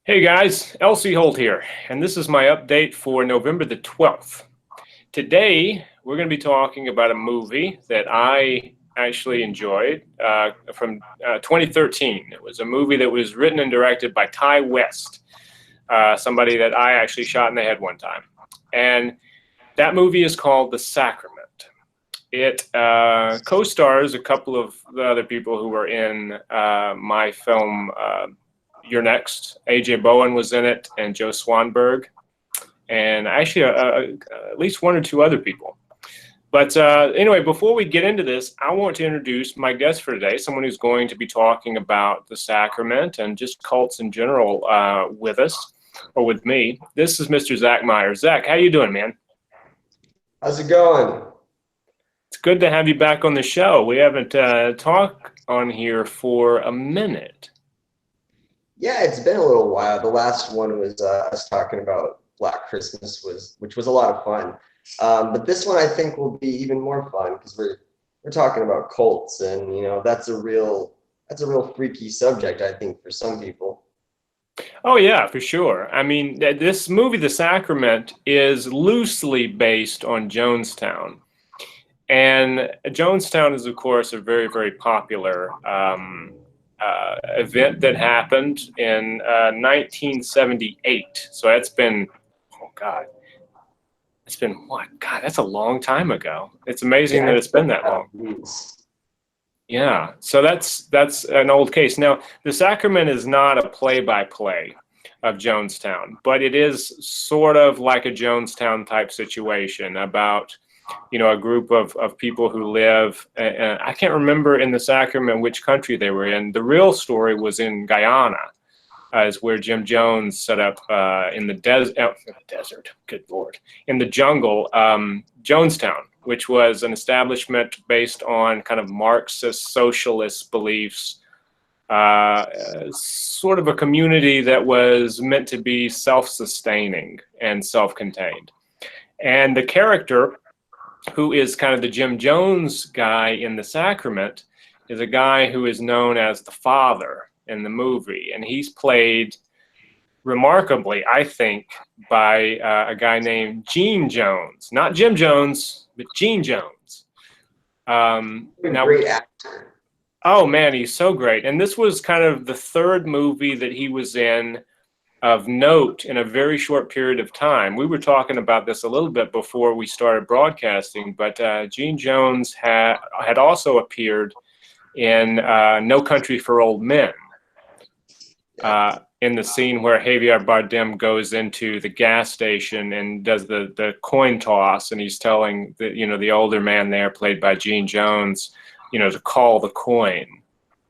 Hey guys, Holt here, and this is my update for November the 12th. Today, we're going to be talking about a movie that I actually enjoyed from 2013. It was a movie that was written and directed by Ty West, somebody that I actually shot in the head one time. And that movie is called The Sacrament. It co-stars a couple of the other people who were in my film You're Next. AJ Bowen was in it, and Joe Swanberg, and actually at least one or two other people. But anyway, before we get into this, I want to introduce my guest for today, someone who's going to be talking about the sacrament and just cults in general with us, or with me. This is Mr. Zach Myers. Zach, how you doing, man? How's it going? It's good to have you back on the show. We haven't talked on here for a minute. Yeah, it's been a little while. The last one was us talking about Black Christmas, which was a lot of fun. But this one I think will be even more fun because we're talking about cults, and that's a real freaky subject, I think, for some people. Oh yeah, for sure. I mean, this movie, The Sacrament, is loosely based on Jonestown. And Jonestown is, of course, a very, very popular event that happened in 1978. So that's been, oh God, it's been what? God, that's a long time ago. It's amazing Yeah, that it's been that long. movies. Yeah, so that's an old case. Now, The Sacrament is not a play-by-play of Jonestown, but it is sort of like a Jonestown type situation about a group of people who live, I can't remember in the Sacrament which country they were in. The real story was in Guyana, is where Jim Jones set up in the desert, good Lord, in the jungle, Jonestown, which was an establishment based on kind of Marxist socialist beliefs, sort of a community that was meant to be self-sustaining and self-contained. And the character who is kind of the Jim Jones guy in The Sacrament is a guy who is known as the father in the movie. And he's played remarkably, I think, by a guy named Gene Jones. Not Jim Jones, but Gene Jones. Now, Great actor. oh man, he's so great. And this was kind of the third movie that he was in of note in a very short period of time. We were talking about this a little bit before we started broadcasting, but Gene Jones had also appeared in No Country for Old Men, in the scene where Javier Bardem goes into the gas station and does the coin toss, and he's telling the older man there, played by Gene Jones, to call the coin.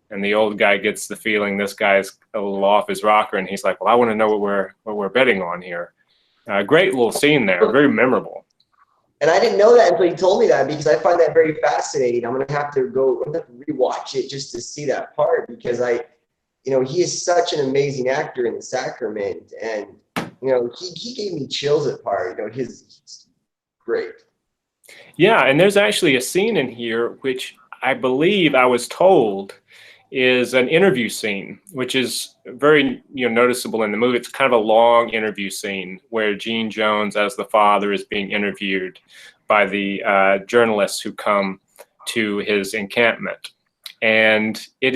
And the old guy gets the feeling this guy's a little off his rocker, and he's like, "Well, I want to know what we're betting on here." Great little scene there, very memorable. And I didn't know that until you told me that, because I find that very fascinating. I'm gonna have to rewatch it just to see that part, because he is such an amazing actor in The Sacrament, and he gave me chills at part. He's great. Yeah, and there's actually a scene in here which I believe I was told is an interview scene, which is very noticeable in the movie. It's kind of a long interview scene where Gene Jones, as the father, is being interviewed by the journalists who come to his encampment, and it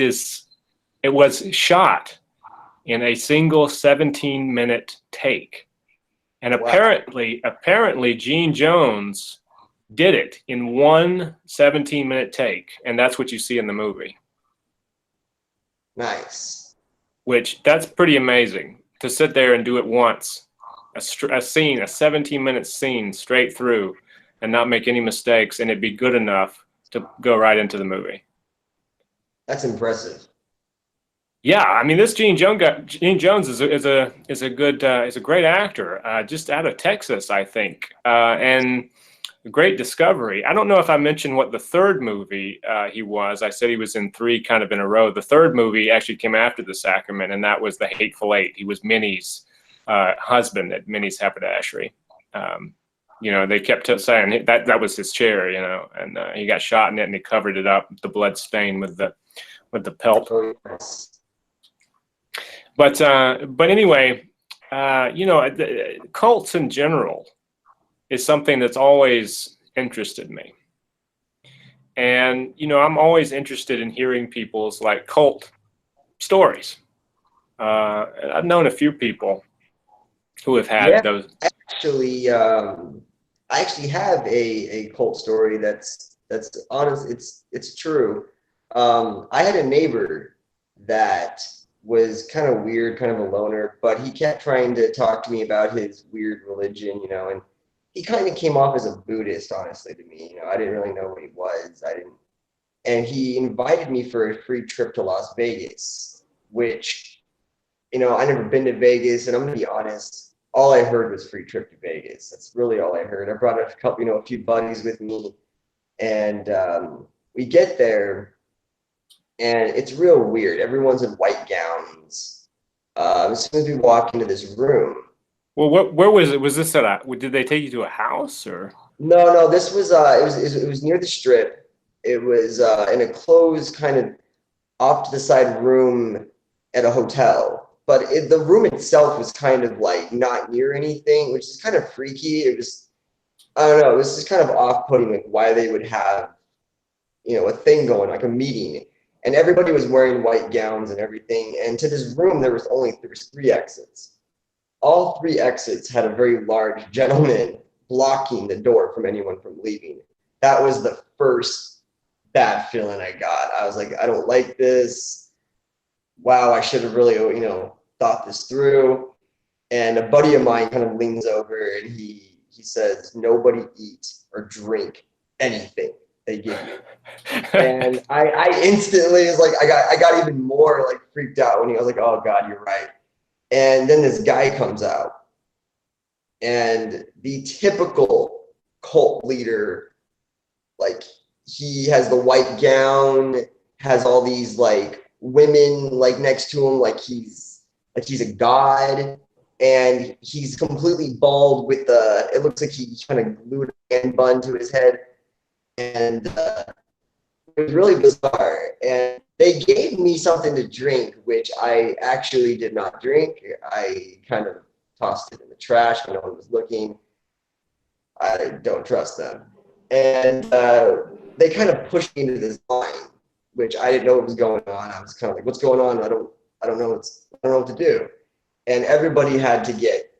was shot in a single 17-minute take, and apparently Gene Jones did it in one 17-minute take, and that's what you see in the movie. Nice. Which, that's pretty amazing to sit there and do it once, a 17-minute scene straight through, and not make any mistakes, and it'd be good enough to go right into the movie. That's impressive. Yeah, I mean, this Gene Jones is a great actor, just out of Texas, I think, and a great discovery. I don't know if I mentioned what the third movie he was. I said he was in three kind of in a row. The third movie actually came after The Sacrament, and that was The Hateful Eight. He was Minnie's husband at Minnie's haberdashery. They kept saying that was his chair, and he got shot in it, and he covered it up, the blood stain with the pelt. Oh, yes. But anyway, cults in general is something that's always interested me. And, I'm always interested in hearing people's like cult stories. I've known a few people who have had Yeah, those. actually, I actually have a cult story that's honest. It's true. I had a neighbor that was kind of weird, kind of a loner, but he kept trying to talk to me about his weird religion, and he kind of came off as a Buddhist, honestly, to me. I didn't really know what he was. I didn't, and he invited me for a free trip to Las Vegas, which, I never been to Vegas, and I'm gonna be honest, all I heard was free trip to Vegas. That's really all I heard. I brought a couple, a few buddies with me, and we get there, and it's real weird. Everyone's in white gowns. As soon as we walk into this room, Well, where was it? Was this did they take you to a house or? no, this was it was near the strip. It was in a closed kind of off to the side room at a hotel, but the room itself was kind of like not near anything, which is kind of freaky. It was, I don't know, it was just kind of off-putting, like why they would have, a thing going, like a meeting, and everybody was wearing white gowns and everything. And to this room, there was three exits. All three exits had a very large gentleman blocking the door from anyone from leaving. That was the first bad feeling I got. I was like, I don't like this. Wow, I should have really, thought this through. And a buddy of mine kind of leans over and he says, nobody eat or drink anything they give you. And I instantly was like, I got even more like freaked out when he was like, oh God, you're right. And then this guy comes out, and the typical cult leader, like he has the white gown, has all these like women like next to him, like he's a god, and he's completely bald with it looks like he kind of glued a man bun to his head, and it was really bizarre. And they gave me something to drink, which I actually did not drink. I kind of tossed it in the trash when no one was looking. I don't trust them. And they kind of pushed me into this line, which I didn't know what was going on. I was kind of like, "What's going on? I don't know what to do." And everybody had to get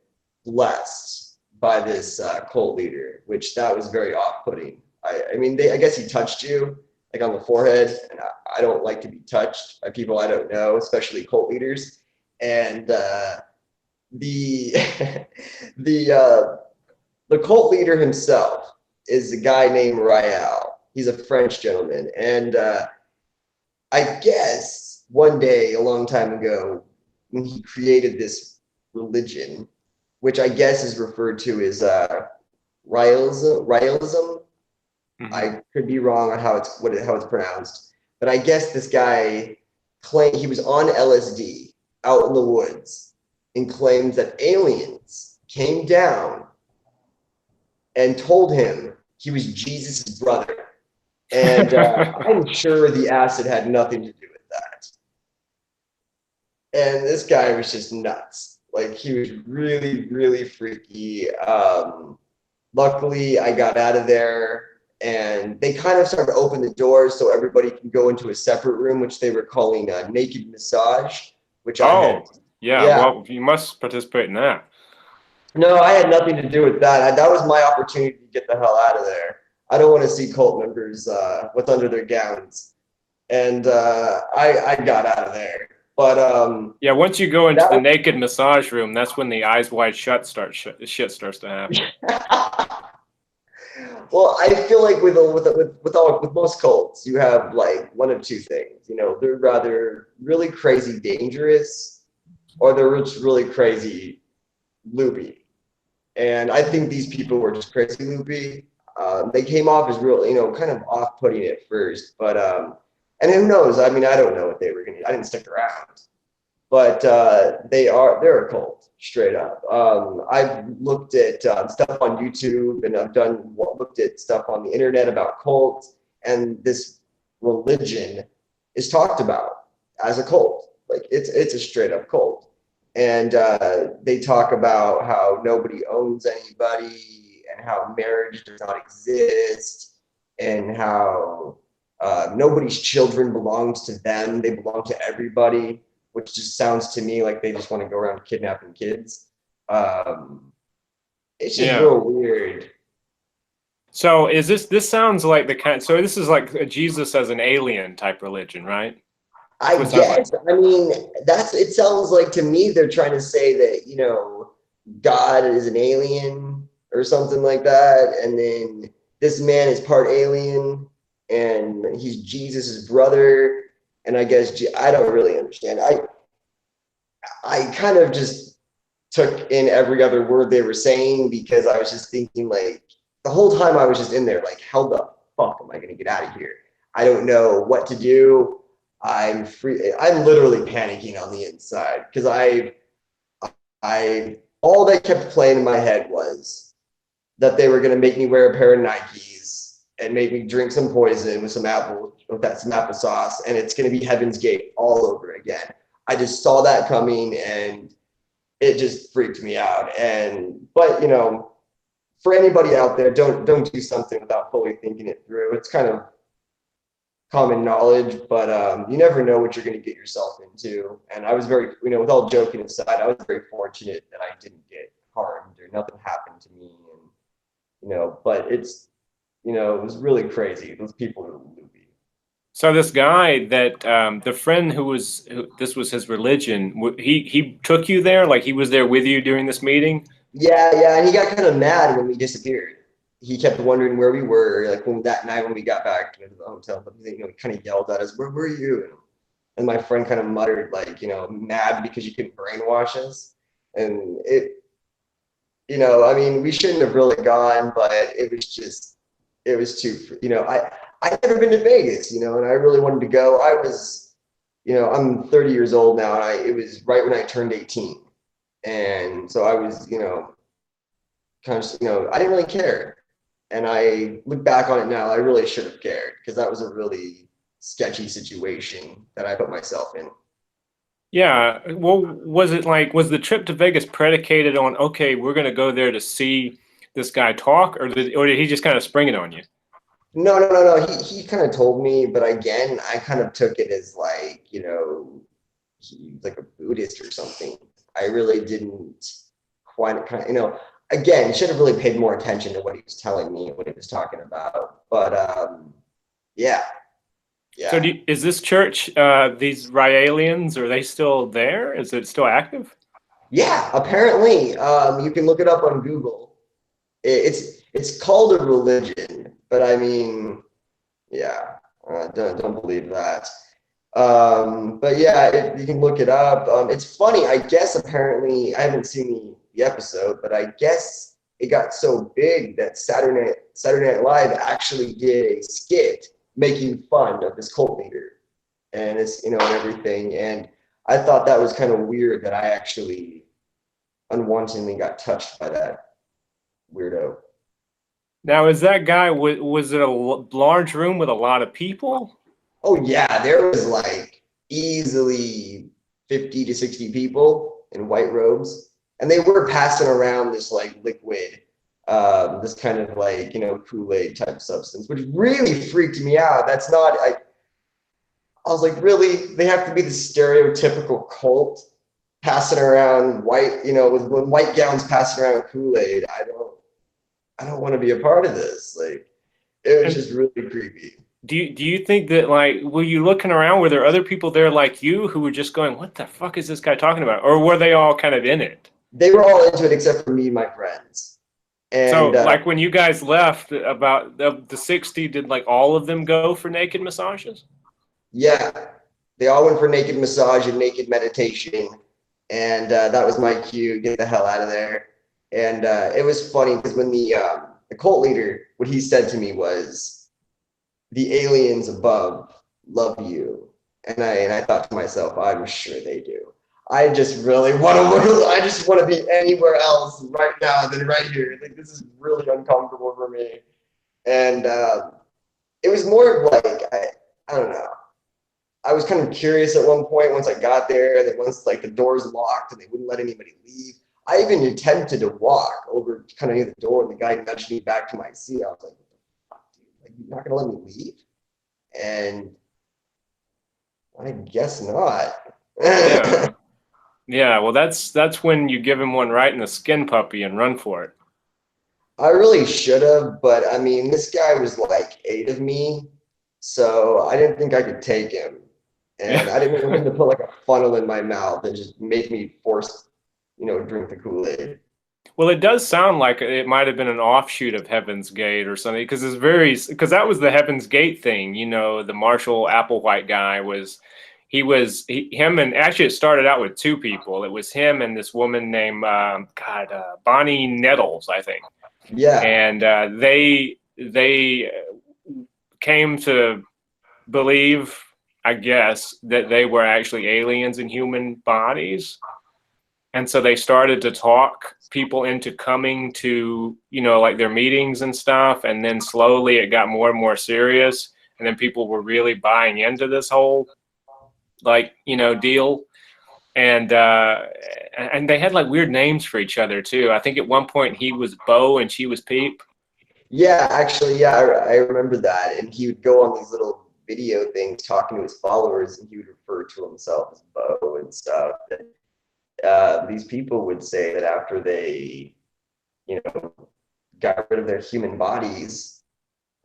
blessed by this cult leader, which that was very off-putting. I mean, I guess he touched you like on the forehead, and I don't like to be touched by people I don't know, especially cult leaders. And the the cult leader himself is a guy named Rael. He's a French gentleman, and I guess one day a long time ago, when he created this religion, which I guess is referred to as Raelism. Mm-hmm. I could be wrong on how it's pronounced, but I guess this guy claimed he was on LSD out in the woods and claims that aliens came down and told him he was Jesus' brother. And I'm sure the acid had nothing to do with that. And this guy was just nuts. Like, he was really, really freaky. Luckily, I got out of there, and they kind of started to open the doors so everybody can go into a separate room, which they were calling a naked massage, which I had. Yeah, well, you must participate in that. No, I had nothing to do with that. That was my opportunity to get the hell out of there. I don't want to see cult members what's under their gowns. And I got out of there. But yeah, once you go into the naked massage room, that's when the eyes wide shut shit starts to happen. Well, I feel like with most cults, you have like one of two things. They're rather really crazy dangerous, or they're just really crazy loopy. And I think these people were just crazy loopy. They came off as real, kind of off-putting at first, but and who knows? I mean, I don't know what they were gonna. I didn't stick around, but they're a cult, straight up. I've looked at stuff on YouTube, and I've looked at stuff on the internet about cults, and this religion is talked about as a cult. Like, it's a straight up cult. and they talk about how nobody owns anybody and how marriage does not exist and how nobody's children belongs to them. They belong to everybody, which just sounds to me like they just want to go around kidnapping kids. It's just Yeah. real weird. So this sounds like the kind, so this is like a Jesus as an alien type religion, right? I What's that like? guess. I mean, it sounds like to me they're trying to say that, God is an alien or something like that. And then this man is part alien and he's Jesus's brother. And I guess I don't really understand. I kind of just took in every other word they were saying because I was just thinking, like, the whole time I was just in there like, how the fuck am I going to get out of here? I don't know what to do. I'm literally panicking on the inside because I all that kept playing in my head was that they were going to make me wear a pair of Nikes and make me drink some poison with some applesauce, and it's going to be Heaven's Gate all over again. I just saw that coming, and it just freaked me out. But for anybody out there, don't do something without fully thinking it through. It's kind of common knowledge, but you never know what you're going to get yourself into. And I was very, with all joking aside, I was very fortunate that I didn't get harmed or nothing happened to me. And but it's, it was really crazy. Those people are loopy. So this guy that the friend this was his religion, he took you there, like he was there with you during this meeting? Yeah, and he got kind of mad when we disappeared. He kept wondering where we were, like that night when we got back to the hotel. But he kind of yelled at us, "Where were you?" And my friend kind of muttered, like, mad because you couldn't brainwash us. And I mean, we shouldn't have really gone, but it was too. I'd never been to Vegas, and I really wanted to go. I was, I'm 30 years old now, and it was right when I turned 18, and so I was, kind of, I didn't really care. And I look back on it now, I really should have cared because that was a really sketchy situation that I put myself in. Yeah. Well, was the trip to Vegas predicated on, okay, we're going to go there to see this guy talk, or did he just kind of spring it on you? No. He kind of told me, but again, I kind of took it as like, he's like a Buddhist or something. I really didn't quite again, should have really paid more attention to what he was telling me and what he was talking about. But yeah. So is this church, these Raelians, are they still there? Is it still active? Yeah, apparently. You can look it up on Google. It's called a religion, but I mean, yeah, don't believe that. But yeah, you can look it up. It's funny. I guess apparently I haven't seen the episode, but I guess it got so big that Saturday Night Live actually did a skit making fun of this cult leader, and it's and everything. And I thought that was kind of weird that I actually unwantedly got touched by that weirdo. Now, is that guy, was it a large room with a lot of people? Oh yeah, there was like easily 50 to 60 people in white robes, and they were passing around this like liquid, this kind of like Kool-Aid type substance, which really freaked me out. That's not I was like, really? They have to be the stereotypical cult passing around white, with white gowns passing around Kool-Aid. I don't want to be a part of this. Like, it was just really creepy. Do you think that, like, were you looking around, were there other people there like you who were just going, what the fuck is this guy talking about? Or were they all kind of in it? They were all into it except for me and my friends. And so like when you guys left, about the 60, did like all of them go for naked massages? Yeah, they all went for naked massage and naked meditation. And that was my cue, get the hell out of there. And it was funny because when the cult leader, what he said to me was, the aliens above love you. And I thought to myself, I'm sure they do. I just really I just want to be anywhere else right now than right here. Like, this is really uncomfortable for me. And it was more like, I don't know. I was kind of curious at one point once I got there, that once like the doors locked and they wouldn't let anybody leave. I even attempted to walk over kind of near the door, and the guy nudged me back to my seat. I was like, "What the fuck, dude? Like, you're not gonna let me leave?" And I guess not. Yeah. Yeah, well, that's when you give him one right in the skin puppy and run for it. I really should have, but I mean, this guy was like 8 of me, so I didn't think I could take him. And Yeah. I didn't want him to put like a funnel in my mouth and just make me force, drink the Kool-Aid. Well, it does sound like it might have been an offshoot of Heaven's Gate or something, because that was the Heaven's Gate thing. The Marshall Applewhite guy him, and actually it started out with two people. It was him and this woman named Bonnie Nettles, I think. Yeah. And they came to believe, I guess, that they were actually aliens in human bodies. And so they started to talk people into coming to, like their meetings and stuff. And then slowly it got more and more serious. And then people were really buying into this whole, deal. And they had like weird names for each other too. I think at one point he was Bo and she was Peep. Yeah, actually, yeah, I remember that. And he would go on these little video things talking to his followers, and he would refer to himself as Bo and stuff. And, these people would say that after they, got rid of their human bodies,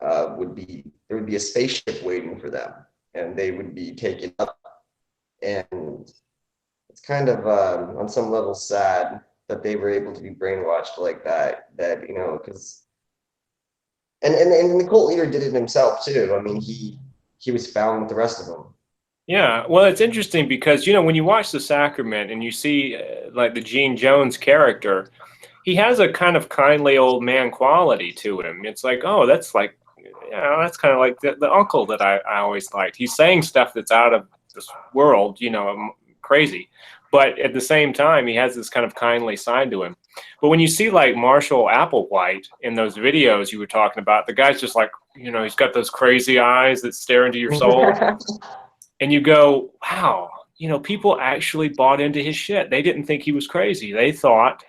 there would be a spaceship waiting for them, and they would be taken up. And it's kind of on some level sad that they were able to be brainwashed like that. Because and the cult leader did it himself too. I mean, he was found with the rest of them. Yeah, well, it's interesting because when you watch The Sacrament and you see like the Gene Jones character, he has a kind of kindly old man quality to him. It's like, oh, that's like, that's kind of like the uncle that I always liked. He's saying stuff that's out of this world, crazy, but at the same time, he has this kind of kindly side to him. But when you see like Marshall Applewhite in those videos you were talking about, the guy's just like, he's got those crazy eyes that stare into your soul. And you go, wow, people actually bought into his shit. They didn't think he was crazy. They thought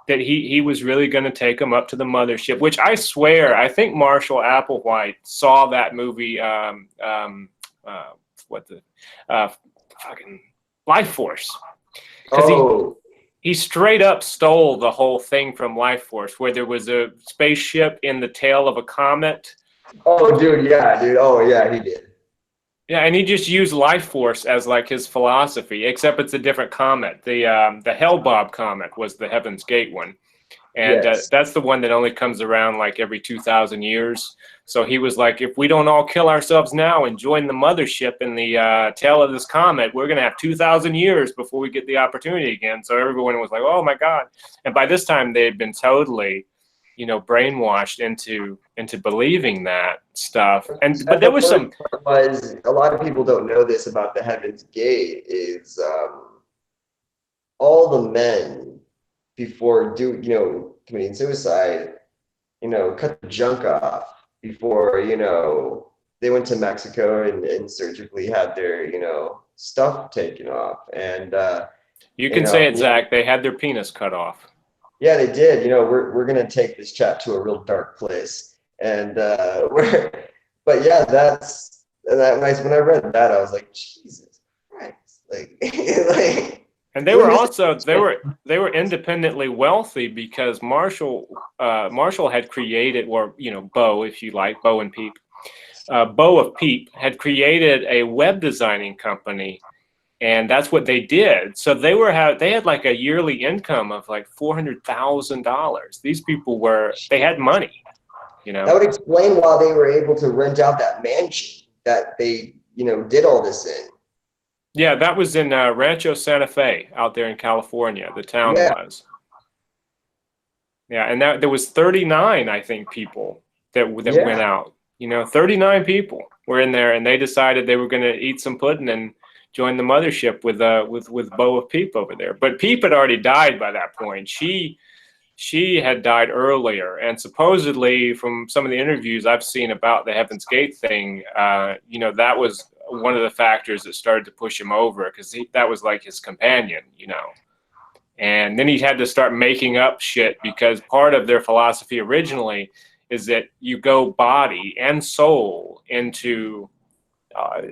that he was really going to take them up to the mothership, which I swear, I think Marshall Applewhite saw that movie, fucking Life Force. Because he straight up stole the whole thing from Life Force, where there was a spaceship in the tail of a comet. Oh, dude, yeah, dude. Oh, yeah, he did. Yeah, and he just used Life Force as like his philosophy, except it's a different comet. The Hell-Bob comet was the Heaven's Gate one, and Yes. that's the one that only comes around like every 2,000 years. So he was like, if we don't all kill ourselves now and join the mothership in the tail of this comet, we're gonna have 2,000 years before we get the opportunity again. So everyone was like, oh my God! And by this time they had been totally, brainwashed into believing that stuff. But there was some. Was a lot of people don't know this about the Heaven's Gate is all the men before committing suicide, cut the junk off before they went to Mexico and surgically had their stuff taken off. And You can say it, Zach. They had their penis cut off. yeah, they did. We're gonna take this chat to a real dark place, and but yeah, that's that nice. When I read that, I was like, Jesus Christ, like, like. And they were also they were independently wealthy because Marshall had created, or Bo, if you like, Bo and Peep, Bo of Peep had created a web designing company. And that's what they did. So they had like a yearly income of like $400,000. These people they had money, That would explain why they were able to rent out that mansion that they, did all this in. Yeah, that was in Rancho Santa Fe out there in California. The town was. Yeah, and there was 39, I think, people that went out. 39 people were in there, and they decided they were going to eat some pudding and join the mothership with Bo of Peep over there. But Peep had already died by that point. She had died earlier, and supposedly from some of the interviews I've seen about the Heaven's Gate thing, that was one of the factors that started to push him over, because that was like his companion, you know. And then he had to start making up shit, because part of their philosophy originally is that you go body and soul into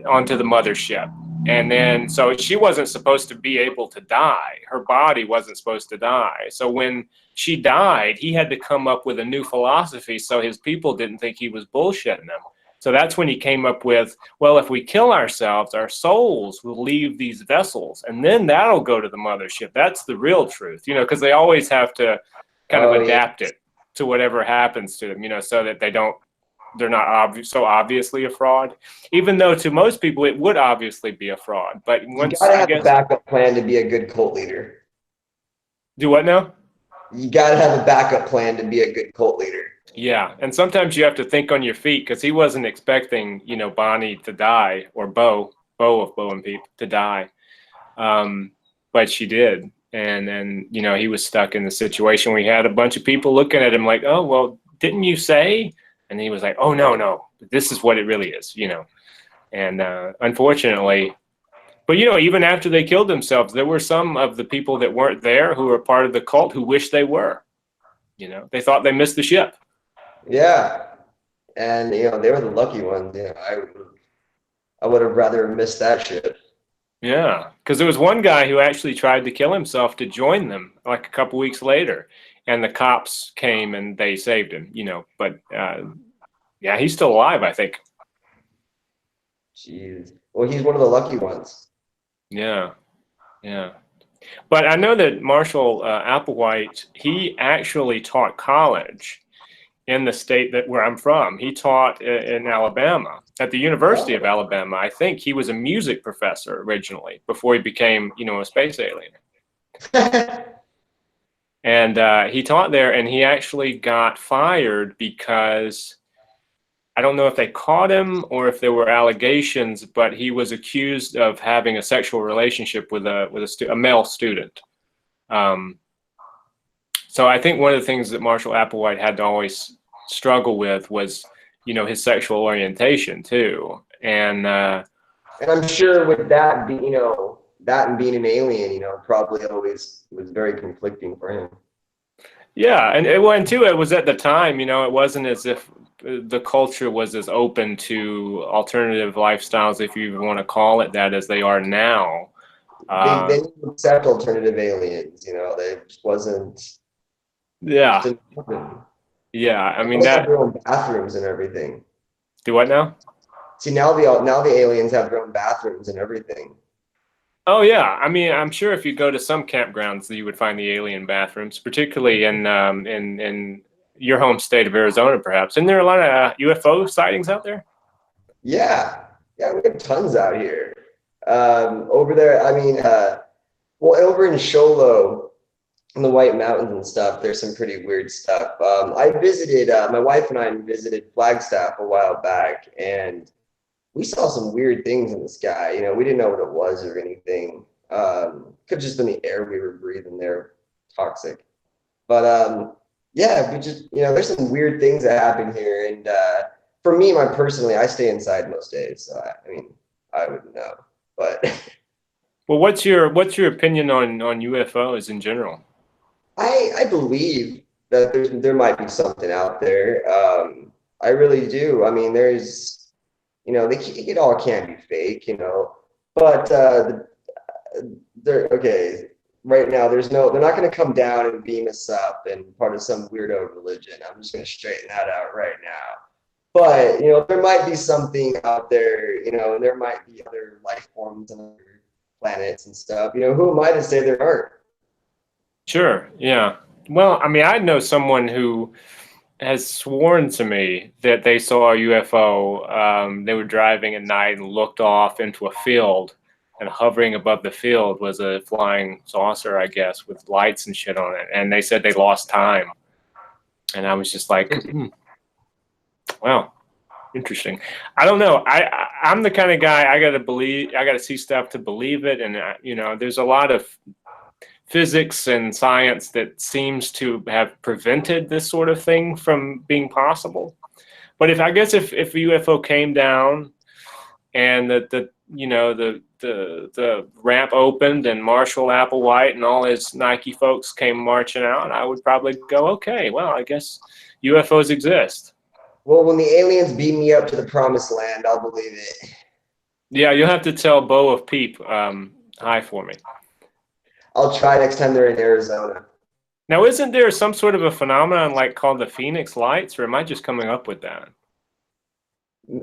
onto the mothership. And then, so she wasn't supposed to be able to die. Her body wasn't supposed to die. So when she died, he had to come up with a new philosophy so his people didn't think he was bullshitting them. So that's when he came up with, well, if we kill ourselves, our souls will leave these vessels, and then that'll go to the mothership. That's the real truth, you know, because they always have to kind of adapt it to whatever happens to them, you know, so that they're not so obviously a fraud, even though to most people it would obviously be a fraud. But once, you gotta have a backup plan to be a good cult leader. Do what now? You gotta have a backup plan to be a good cult leader. Yeah, and sometimes you have to think on your feet, because he wasn't expecting, you know, Bonnie to die, or Bo and Peep to die, but she did, and then, you know, he was stuck in the situation where he had a bunch of people looking at him like, oh, well, didn't you say? And he was like, oh, no, this is what it really is, you know. And unfortunately, but, you know, even after they killed themselves, there were some of the people that weren't there who were part of the cult who wished they were. You know, they thought they missed the ship. Yeah. And, you know, they were the lucky ones. You know, I would have rather missed that ship. Yeah, because there was one guy who actually tried to kill himself to join them like a couple weeks later, and the cops came and they saved him, you know. But yeah, he's still alive, I think. Jeez. Well, he's one of the lucky ones. Yeah. But I know that Marshall Applewhite, he actually taught college in the state where I'm from. He taught in Alabama, at the University of Alabama. I think he was a music professor originally before he became, you know, a space alien. And he taught there, and he actually got fired because I don't know if they caught him or if there were allegations, but he was accused of having a sexual relationship with a male student. So I think one of the things that Marshall Applewhite had to always struggle with was, you know, his sexual orientation too. And I'm sure with that, you know, that and being an alien, you know, probably always was very conflicting for him. Yeah, and it was at the time, you know, it wasn't as if the culture was as open to alternative lifestyles, if you even want to call it that, as they are now. They didn't accept alternative aliens, you know, they just wasn't. Yeah. Yeah, I mean, they have their own bathrooms and everything. Do what now? See, now the aliens have their own bathrooms and everything. Oh yeah, I mean, I'm sure if you go to some campgrounds, you would find the alien bathrooms, particularly in your home state of Arizona, perhaps. Isn't there a lot of UFO sightings out there? Yeah, we have tons out here. Over there, I mean, well, over in Sholo, in the White Mountains and stuff, there's some pretty weird stuff. I visited, my wife and I visited Flagstaff a while back, and we saw some weird things in the sky. You know, we didn't know what it was or anything. Could have just been the air we were breathing there, toxic. But yeah, we just, you know, there's some weird things that happen here. And for me, personally, I stay inside most days. So I mean, I wouldn't know. But well, what's your opinion on UFOs in general? I believe that there might be something out there. I really do. I mean, there's, you know, it all can be fake, you know, but they're okay. Right now, they're not going to come down and beam us up and part of some weirdo religion. I'm just going to straighten that out right now. But, you know, there might be something out there, you know, and there might be other life forms on other planets and stuff. You know, who am I to say there aren't? Sure. Yeah. Well, I mean, I know someone who has sworn to me that they saw a UFO. They were driving at night and looked off into a field, and hovering above the field was a flying saucer, I guess, with lights and shit on it. And they said they lost time. And I was just like, wow, interesting. I don't know. I'm the kind of guy, I got to see stuff to believe it. And, you know, there's a lot of physics and science that seems to have prevented this sort of thing from being possible. But if a UFO came down and the ramp opened and Marshall Applewhite and all his Nike folks came marching out, I would probably go, okay, well, I guess UFOs exist. Well, when the aliens beam me up to the promised land, I'll believe it. Yeah, you'll have to tell Bo of Peep hi for me. I'll try next time they're in Arizona. Now, isn't there some sort of a phenomenon like called the Phoenix Lights, or am I just coming up with that?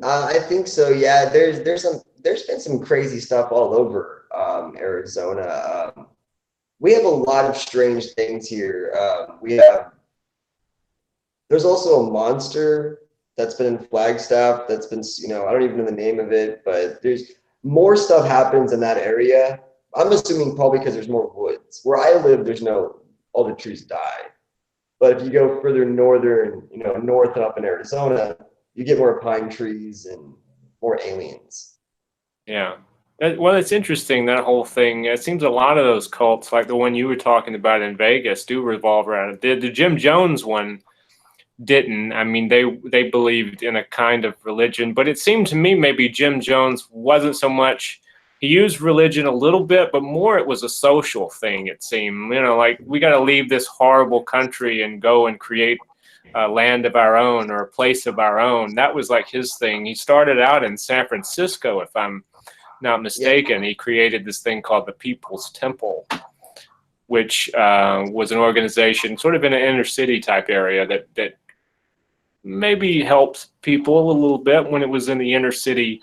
I think so. Yeah, there's been some crazy stuff all over Arizona. We have a lot of strange things here. There's also a monster that's been in Flagstaff. That's been, I don't even know the name of it, but there's more stuff happens in that area. I'm assuming probably because there's more woods. Where I live, all the trees die. But if you go further northern, north and up in Arizona, you get more pine trees and more aliens. Yeah. Well, it's interesting, that whole thing. It seems a lot of those cults, like the one you were talking about in Vegas, do revolve around it. The Jim Jones one didn't. I mean, they believed in a kind of religion, but it seemed to me maybe Jim Jones wasn't so much. He used religion a little bit, but more it was a social thing, it seemed. Like, we got to leave this horrible country and go and create a land of our own or a place of our own. That was like his thing. He started out in San Francisco, if I'm not mistaken. He created this thing called the People's Temple, which was an organization sort of in an inner city type area that maybe helped people a little bit when it was in the inner city.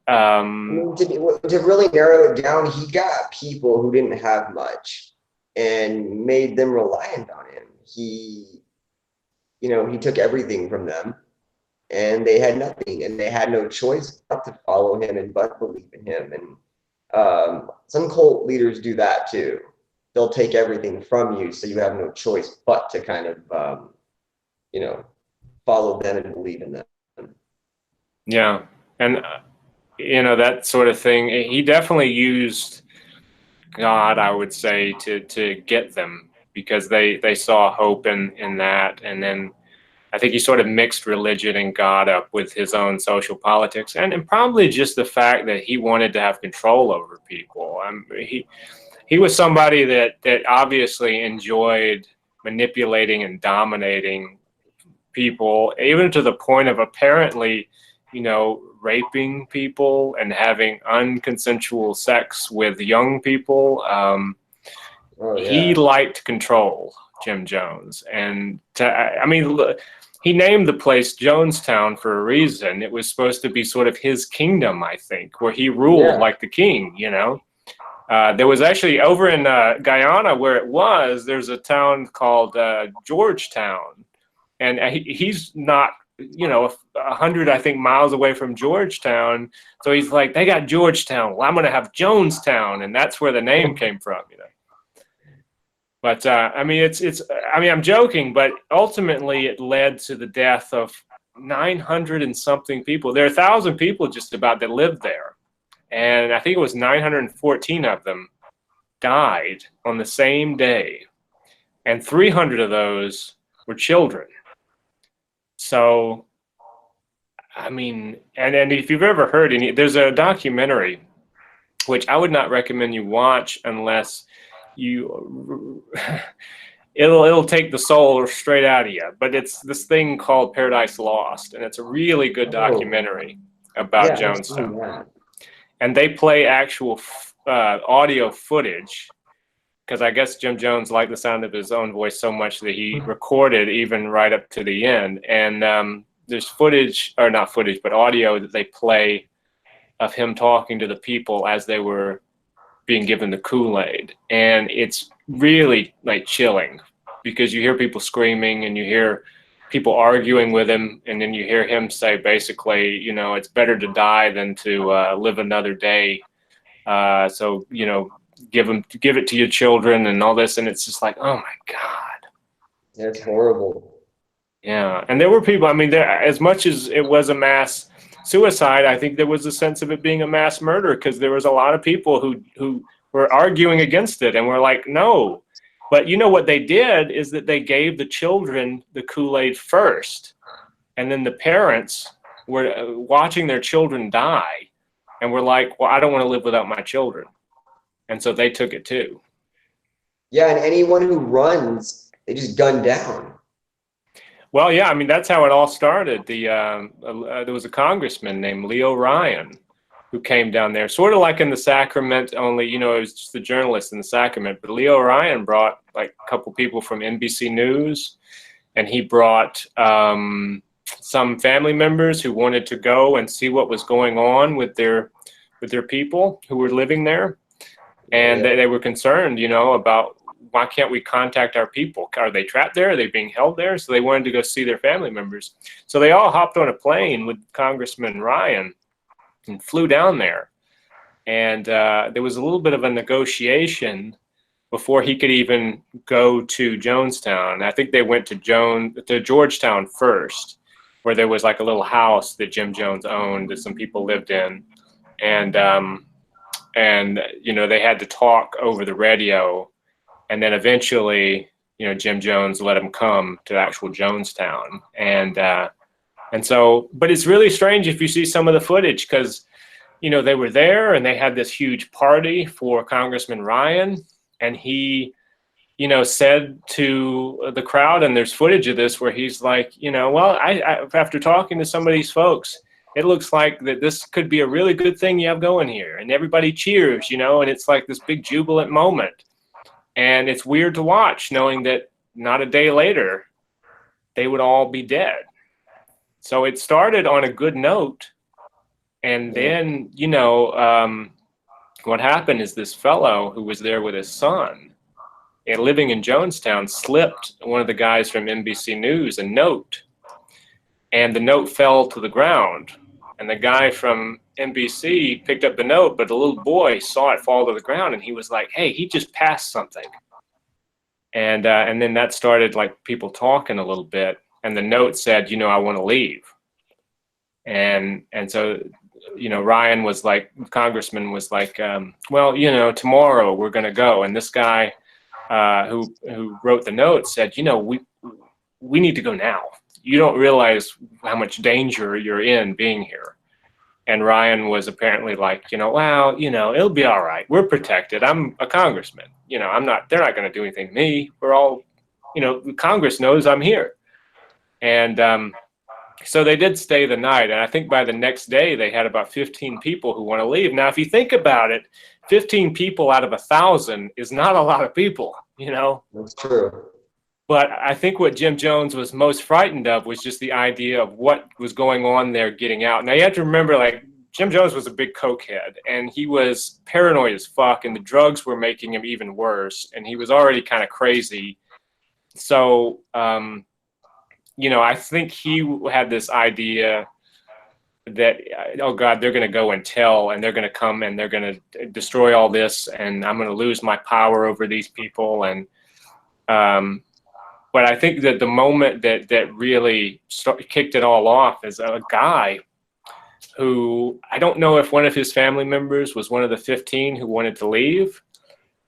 To really narrow it down, he got people who didn't have much and made them reliant on him. He took everything from them, and they had nothing, and they had no choice but to follow him and but believe in him. And some cult leaders do that too. They'll take everything from you, so you have no choice but to kind of, follow them and believe in them. Yeah, and that sort of thing. He definitely used God, I would say, to get them, because they saw hope in that. And then I think he sort of mixed religion and God up with his own social politics, and probably just the fact that he wanted to have control over people. He was somebody that obviously enjoyed manipulating and dominating people, even to the point of apparently, raping people and having unconsensual sex with young people. He liked control, Jim Jones. And he named the place Jonestown for a reason. It was supposed to be sort of his kingdom, I think, where he ruled like the king, There was actually over in Guyana, where it was, there's a town called Georgetown. And he's not, 100, I think, miles away from Georgetown. So he's like, they got Georgetown. Well, I'm going to have Jonestown. And that's where the name came from, But I'm joking, but ultimately it led to the death of 900 and something people. There are 1,000 people just about that lived there. And I think it was 914 of them died on the same day. And 300 of those were children. So, and if you've ever heard there's a documentary, which I would not recommend you watch unless it'll take the soul straight out of you. But it's this thing called Paradise Lost, and it's a really good documentary about Jonestown. And they play actual audio footage, because I guess Jim Jones liked the sound of his own voice so much that he recorded even right up to the end. And there's not footage, but audio that they play of him talking to the people as they were being given the Kool-Aid. And it's really like chilling, because you hear people screaming and you hear people arguing with him. And then you hear him say, basically, it's better to die than to live another day. So, give it to your children and all this. And it's just like, oh my God. That's horrible. Yeah. And there were people, as much as it was a mass suicide, I think there was a sense of it being a mass murder, because there was a lot of people who were arguing against it and were like, no. But what they did is that they gave the children the Kool-Aid first. And then the parents were watching their children die. and were like, well, I don't want to live without my children. And so they took it too. Yeah, and anyone who runs, they just gun down. Well, yeah, I mean, that's how it all started. There was a congressman named Leo Ryan who came down there, sort of like in the Sacrament, only, it was just the journalist in the Sacrament. But Leo Ryan brought like a couple people from NBC News, and he brought some family members who wanted to go and see what was going on with their people who were living there. And they were concerned, about why can't we contact our people? Are they trapped there? Are they being held there? So they wanted to go see their family members. So they all hopped on a plane with Congressman Ryan and flew down there. And there was a little bit of a negotiation before he could even go to Jonestown. I think they went to Georgetown first, where there was like a little house that Jim Jones owned that some people lived in. And they had to talk over the radio. And then eventually, Jim Jones let him come to actual Jonestown. And so, but it's really strange if you see some of the footage, because, they were there and they had this huge party for Congressman Ryan. And he, said to the crowd, and there's footage of this where he's like, well, I after talking to some of these folks, it looks like that this could be a really good thing you have going here. And everybody cheers, and it's like this big jubilant moment. And it's weird to watch, knowing that not a day later, they would all be dead. So it started on a good note. And then, what happened is this fellow who was there with his son and living in Jonestown slipped one of the guys from NBC News a note. And the note fell to the ground. And the guy from NBC picked up the note, but the little boy saw it fall to the ground, and he was like, hey, he just passed something. And then that started like people talking a little bit, and the note said, I want to leave. And so, Ryan was like, Congressman was like, well, tomorrow we're going to go. And this guy who wrote the note said, we need to go now. You don't realize how much danger you're in being here. And Ryan was apparently like, well, it'll be all right. We're protected. I'm a congressman. They're not going to do anything to me. We're all, Congress knows I'm here. And so they did stay the night. And I think by the next day, they had about 15 people who want to leave. Now, if you think about it, 15 people out of 1,000 is not a lot of people, That's true. But I think what Jim Jones was most frightened of was just the idea of what was going on there getting out. Now, you have to remember, like, Jim Jones was a big cokehead, and he was paranoid as fuck, and the drugs were making him even worse, and he was already kind of crazy. So, I think he had this idea that, oh, God, they're going to go and tell, and they're going to come, and they're going to destroy all this, and I'm going to lose my power over these people, and but I think that the moment that really kicked it all off is a guy who, I don't know if one of his family members was one of the 15 who wanted to leave,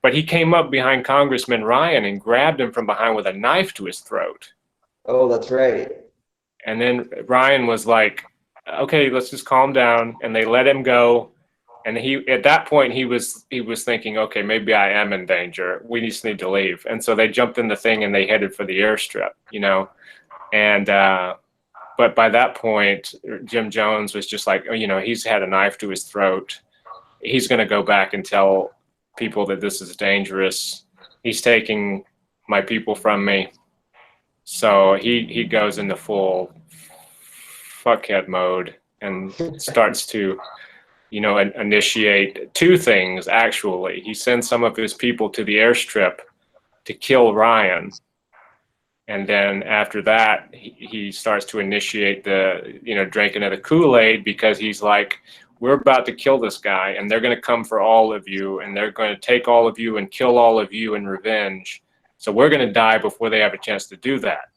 but he came up behind Congressman Ryan and grabbed him from behind with a knife to his throat. Oh, that's right. And then Ryan was like, okay, let's just calm down. And they let him go. And at that point, he was thinking, okay, maybe I am in danger. We just need to leave. And so they jumped in the thing and they headed for the airstrip, And but by that point, Jim Jones was just like, he's had a knife to his throat. He's going to go back and tell people that this is dangerous. He's taking my people from me. So he goes into full fuckhead mode and starts to initiate two things, actually. He sends some of his people to the airstrip to kill Ryan. And then after that, he starts to initiate the, drinking of the Kool-Aid, because he's like, we're about to kill this guy, and they're going to come for all of you, and they're going to take all of you and kill all of you in revenge. So we're going to die before they have a chance to do that.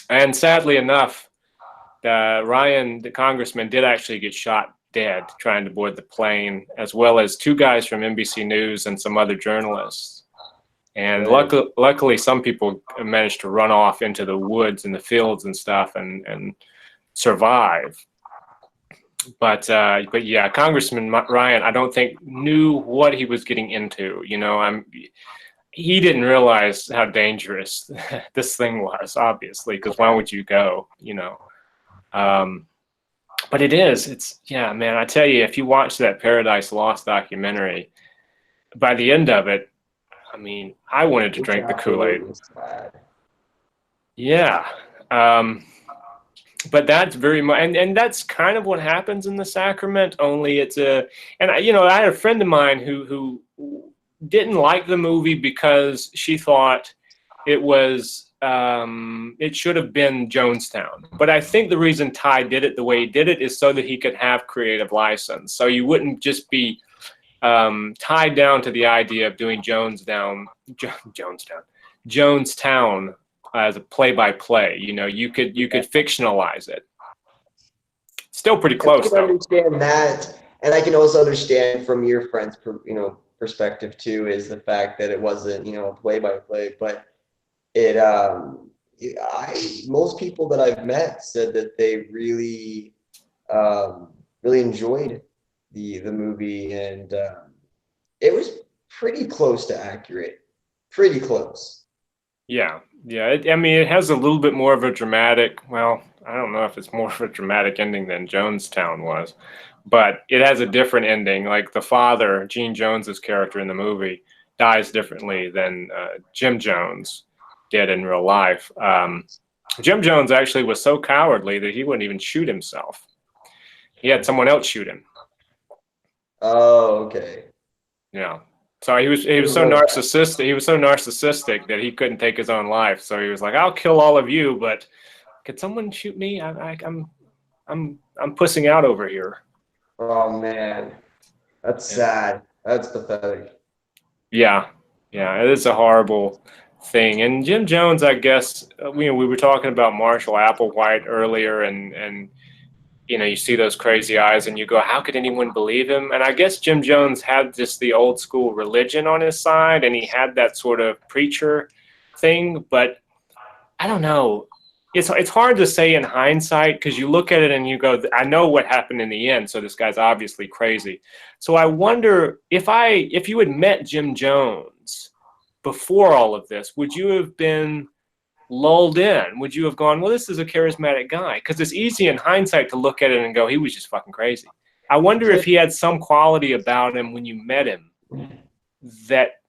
And sadly enough, Ryan, the congressman, did actually get shot dead trying to board the plane, as well as two guys from NBC News and some other journalists. And luckily, some people managed to run off into the woods and the fields and stuff and survive. But yeah, Congressman Ryan, I don't think knew what he was getting into. He didn't realize how dangerous this thing was, obviously, because why would you go? Um, but yeah, man. I tell you, if you watch that Paradise Lost documentary, by the end of it, I mean, I wanted to It's drink the Kool-Aid. absolutely sad. Yeah. Um, but that's very much, and that's kind of what happens in the Sacrament. Only I had a friend of mine who didn't like the movie because she thought it should have been Jonestown. But I think the reason Ty did it the way he did it is so that he could have creative license. So you wouldn't just be tied down to the idea of doing Jonestown as a play-by-play. You could fictionalize it. Still pretty And I close can though. understand that, and I can also understand from your friend's perspective too, is the fact that it wasn't play by play, but it I most people that I've met said that they really enjoyed the movie, and it was pretty close to accurate, pretty close. Yeah. I mean, it has a little bit more of a dramatic. Well, I don't know if it's more of a dramatic ending than Jonestown was, but it has a different ending. Like the father, Gene Jones's character in the movie, dies differently than Jim Jones did in real life. Jim Jones actually was so cowardly that he wouldn't even shoot himself. He had someone else shoot him. Oh, okay. Yeah. So he was Didn't so know that. narcissistic. He was so narcissistic that he couldn't take his own life. So he was like, "I'll kill all of you, but could someone shoot me? I'm pussing out over here." Oh man, that's Yeah. sad. That's pathetic. Yeah, it is a horrible thing. And Jim Jones, I guess, we were talking about Marshall Applewhite earlier, and you see those crazy eyes and you go, how could anyone believe him? And I guess Jim Jones had just the old school religion on his side, and he had that sort of preacher thing. But I don't know. It's hard to say in hindsight, because you look at it and you go, I know what happened in the end, so this guy's obviously crazy. So I wonder if you had met Jim Jones before all of this, would you have been lulled in? Would you have gone, well, this is a charismatic guy? Because it's easy in hindsight to look at it and go, he was just fucking crazy. I wonder if he had some quality about him when you met him that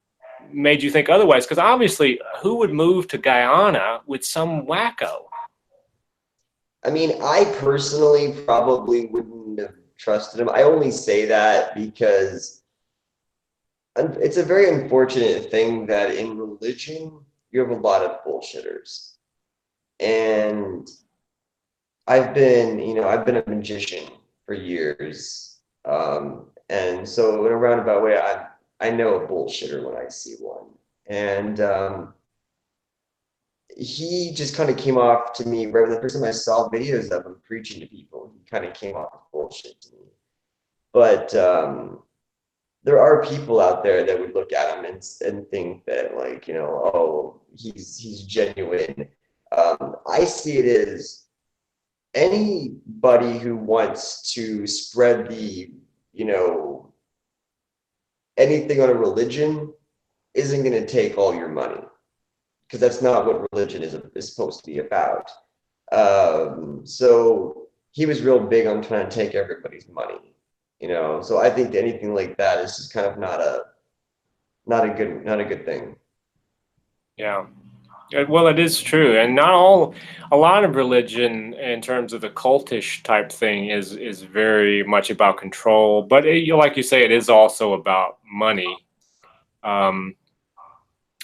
made you think otherwise. Because obviously, who would move to Guyana with some wacko? I mean, I personally probably wouldn't have trusted him. I only say that because it's a very unfortunate thing that in religion, you have a lot of bullshitters. And I've been a magician for years. And so in a roundabout way, I know a bullshitter when I see one. And he just kind of came off to me right when the first time I saw videos of him preaching to people. He kind of came off as bullshit to me. But there are people out there that would look at him and think that oh, he's genuine. I see it as anybody who wants to spread anything on a religion isn't going to take all your money, because that's not what religion is supposed to be about. So he was real big on trying to take everybody's money, So I think anything like that is just kind of not a good thing. Yeah. Well, it is true, and a lot of religion, in terms of the cultish type thing, is very much about control. But like you say, it is also about money. Um,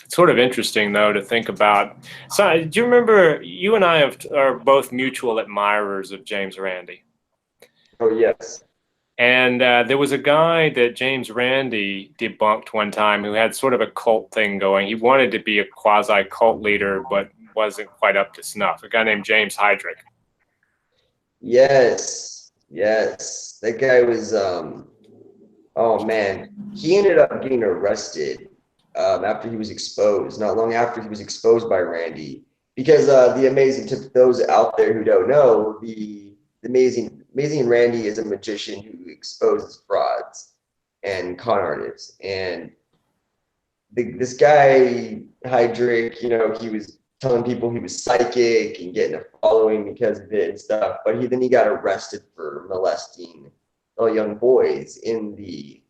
it's sort of interesting, though, to think about. So, do you remember you and I are both mutual admirers of James Randi? Oh yes. And there was a guy that James Randi debunked one time who had sort of a cult thing going. He wanted to be a quasi cult leader, but wasn't quite up to snuff. A guy named James Heydrich. Yes. Yes. That guy was oh man. He ended up getting arrested after he was exposed, not long after he was exposed by Randy. Because the amazing, to those out there who don't know, the amazing Amazing Randy is a magician who exposes frauds and con artists. And this guy, Heydrich, he was telling people he was psychic and getting a following because of it and stuff. But then he got arrested for molesting young boys in the,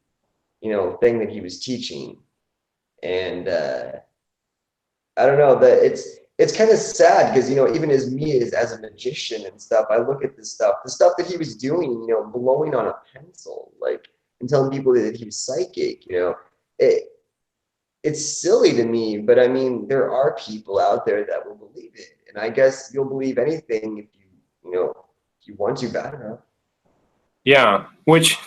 thing that he was teaching. And I don't know, that it's kind of sad because, even as me as a magician and stuff, I look at the stuff that he was doing, blowing on a pencil, like, and telling people that he was psychic, it's silly to me, but I mean, there are people out there that will believe it. And I guess you'll believe anything if if you want to bad enough. Yeah, which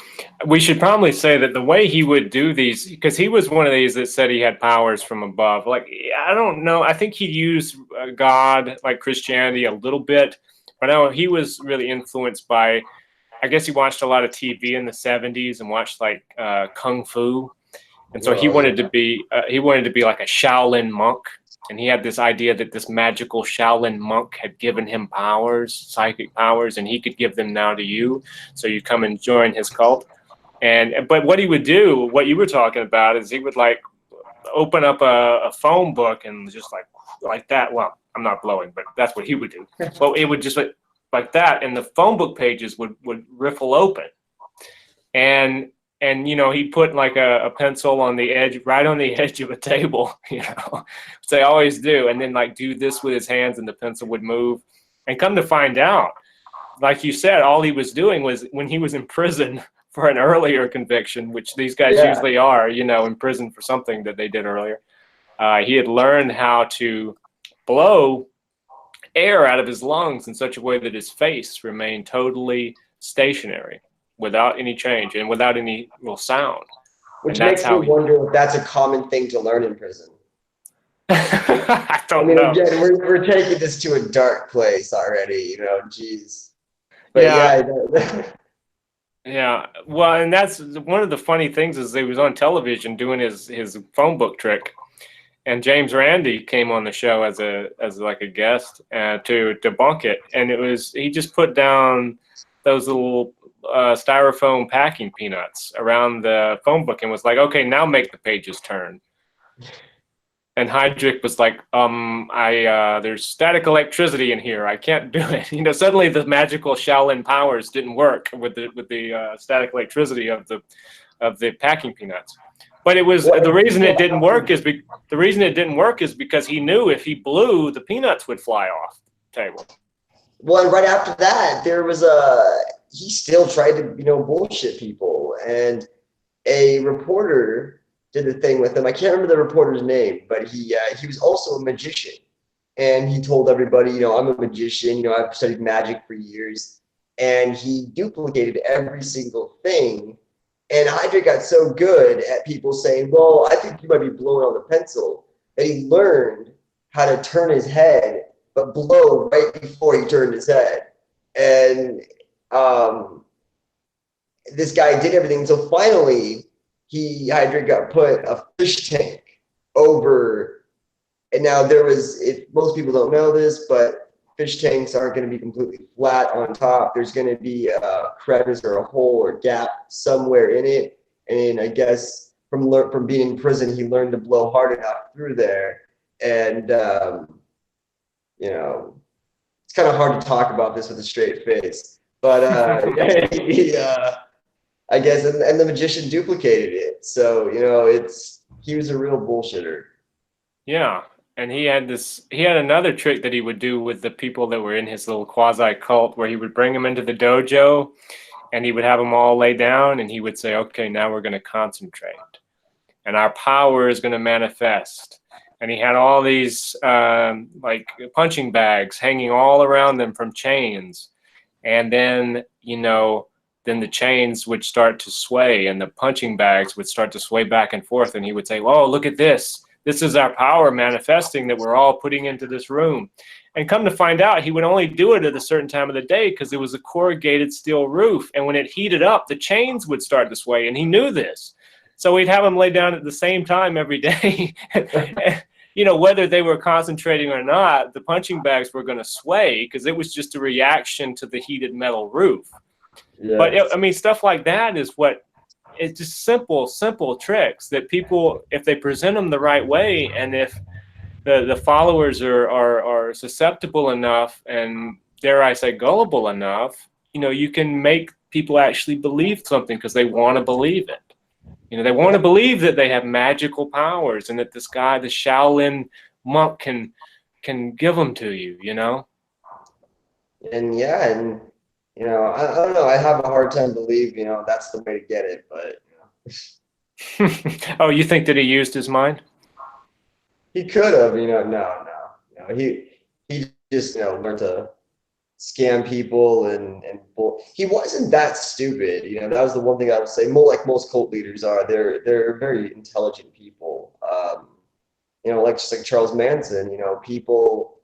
we should probably say that the way he would do these, because he was one of these that said he had powers from above. Like, I don't know. I think he used God, like Christianity, a little bit, but no, he was really influenced by, I guess he watched a lot of TV in the 70s and watched like Kung Fu. And so he wanted to be like a Shaolin monk. And he had this idea that this magical Shaolin monk had given him powers, psychic powers, and he could give them now to you. So you come and join his cult. But what he would do, what you were talking about, is he would like open up a phone book and just like that. Well, I'm not blowing, but that's what he would do. Well, it would just like that, and the phone book pages would riffle open. And he'd put like a pencil on the edge, right on the edge of a table, which they always do, and then like do this with his hands and the pencil would move. And come to find out, like you said, all he was doing was when he was in prison for an earlier conviction, which these guys usually are, in prison for something that they did earlier. He had learned how to blow air out of his lungs in such a way that his face remained totally stationary, without any change and without any real sound. Which makes me wonder if that's a common thing to learn in prison. I don't know. Again, we're taking this to a dark place already, geez. But yeah. Well, and that's one of the funny things is he was on television doing his phone book trick, and James Randi came on the show as like a guest to debunk it, and he just put down those little styrofoam packing peanuts around the phone book and was like, okay, now make the pages turn. And Heydrich was like, there's static electricity in here. I can't do it. Suddenly the magical Shaolin powers didn't work with the static electricity of the packing peanuts. But it was the reason it didn't work is because he knew if he blew, the peanuts would fly off the table. Well, and right after that, there was he still tried to, bullshit people. And a reporter did the thing with him. I can't remember the reporter's name, but he was also a magician. And he told everybody, I'm a magician, I've studied magic for years. And he duplicated every single thing. And Heydrich got so good at people saying, well, I think you might be blowing on the pencil, that he learned how to turn his head but blow right before he turned his head. And this guy did everything. So finally, Heydrich got put a fish tank over. And now most people don't know this, but fish tanks aren't going to be completely flat on top. There's going to be a crevice or a hole or gap somewhere in it. And I guess from being in prison, he learned to blow hard enough through there. And it's kind of hard to talk about this with a straight face, but I guess, and the magician duplicated it. So, he was a real bullshitter. Yeah. And he had another trick that he would do with the people that were in his little quasi cult, where he would bring them into the dojo and he would have them all lay down and he would say, okay, now we're going to concentrate and our power is going to manifest. And he had all these like punching bags hanging all around them from chains. And then, then the chains would start to sway and the punching bags would start to sway back and forth. And he would say, whoa, look at this. This is our power manifesting that we're all putting into this room. And come to find out, he would only do it at a certain time of the day because it was a corrugated steel roof. And when it heated up, the chains would start to sway. And he knew this. So we'd have them lay down at the same time every day. Whether they were concentrating or not, the punching bags were going to sway because it was just a reaction to the heated metal roof. But Yes. I mean, stuff like that is what it's just simple tricks that people, if they present them the right way, and if the followers are susceptible enough and, dare I say, gullible enough, you can make people actually believe something because they want to believe it. They want Yeah. to believe that they have magical powers and that this guy, the Shaolin monk, can give them to you. And yeah, and I don't know. I have a hard time believe, that's the way to get it, but Oh, you think that he used his mind? he could have, no. He just, learned to scam people and he wasn't that stupid. That was the one thing I would say. More like most cult leaders are. They're very intelligent people. Like just like Charles Manson. People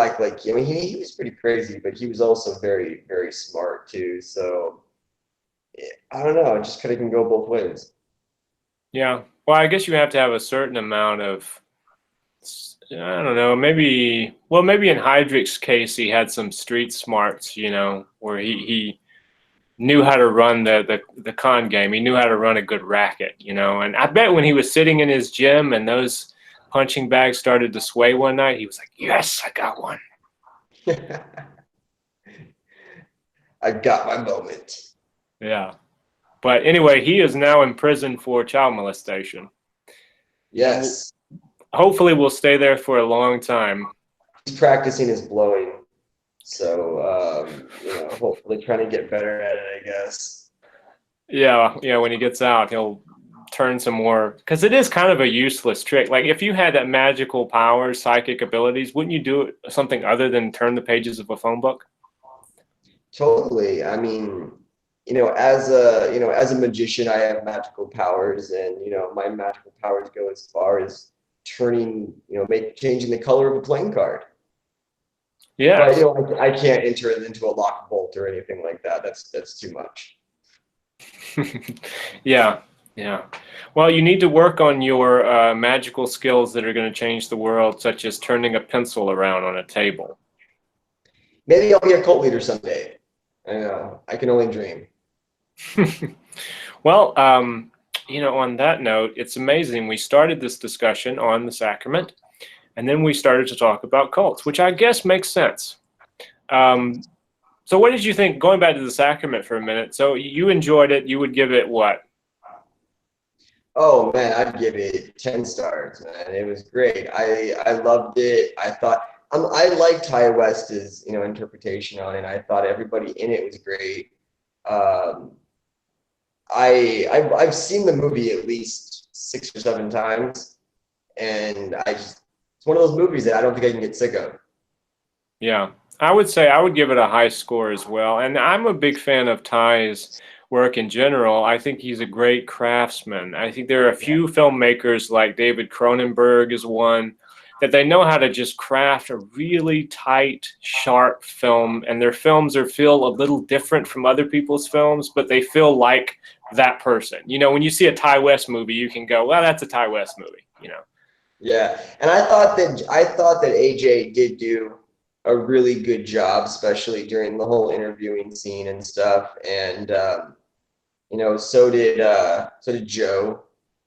act like, I mean, he was pretty crazy, but he was also very very smart too. So I don't know. It just kind of can go both ways. Yeah. Well, I guess you have to have a certain amount of, I don't know, maybe in Heydrich's case, he had some street smarts, where he knew how to run the con game. He knew how to run a good racket, and I bet when he was sitting in his gym and those punching bags started to sway one night, he was like, yes, I got one. I got my moment. Yeah. But anyway, he is now in prison for child molestation. And Yes. hopefully will stay there for a long time. He's practicing his blowing. So, hopefully trying to get better at it, I guess. Yeah, when he gets out, he'll turn some more, because it is kind of a useless trick. Like, if you had that magical powers, psychic abilities, wouldn't you do something other than turn the pages of a phone book? Totally. I mean, as a magician, I have magical powers, and my magical powers go as far as turning, changing the color of a playing card. But Yes. I can't enter it into a lock bolt or anything like that. That's too much. Yeah, yeah. Well, you need to work on your magical skills that are going to change the world, such as turning a pencil around on a table. Maybe I'll be a cult leader someday. I know. I can only dream. Well, on that note, it's amazing. We started this discussion on the sacrament, and then we started to talk about cults, which I guess makes sense. So what did you think, going back to the sacrament for a minute? So you enjoyed it. You would give it what? Oh man, I'd give it 10 stars, man. It was great. I loved it. I thought I liked Ty West's, interpretation on it. I thought everybody in it was great. Um, I've seen the movie at least 6 or 7 times, and it's one of those movies that I don't think I can get sick of. Yeah, I would say I would give it a high score as well. And I'm a big fan of Ty's work in general. I think he's a great craftsman. I think there are a Yeah. few filmmakers, like David Cronenberg is one, that they know how to just craft a really tight, sharp film. And their films feel a little different from other people's films, but they feel like that person. When you see a Ty West movie, you can go, well, that's a Ty West movie. Yeah, and I thought that AJ did do a really good job, especially during the whole interviewing scene and stuff. And so did Joe.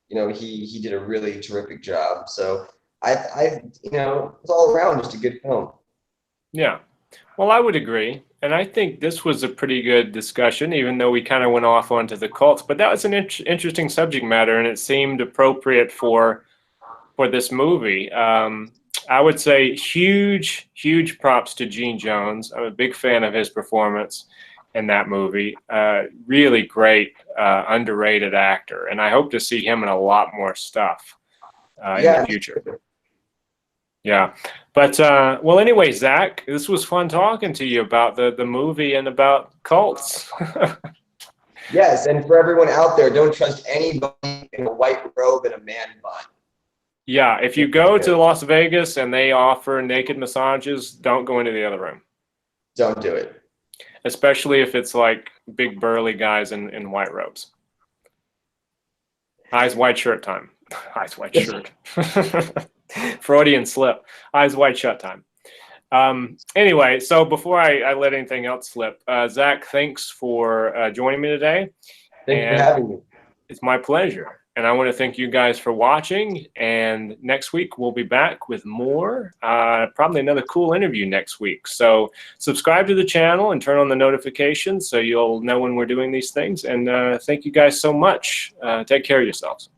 He did a really terrific job. So it's all around just a good film. Yeah. Well, I would agree. And I think this was a pretty good discussion, even though we kind of went off onto the cults. But that was an interesting subject matter, and it seemed appropriate for this movie. I would say huge props to Gene Jones. I'm a big fan of his performance in that movie. Really great, underrated actor, and I hope to see him in a lot more stuff in the Yeah. future. Yeah, but well, anyway, Zach, this was fun talking to you about the movie and about cults. Yes, and for everyone out there, don't trust anybody in a white robe and a man bun. Yeah, if you go to Las Vegas and they offer naked massages, don't go into the other room. Don't do it. Especially if it's like big burly guys in white robes. Eyes white shirt time. Eyes white shirt. Freudian slip. Eyes white shut time. Anyway, so before I let anything else slip, Zach, thanks for joining me today. Thanks for having me. It's my pleasure. And I want to thank you guys for watching. And next week, we'll be back with more, probably another cool interview next week. So subscribe to the channel and turn on the notifications so you'll know when we're doing these things. And thank you guys so much. Take care of yourselves.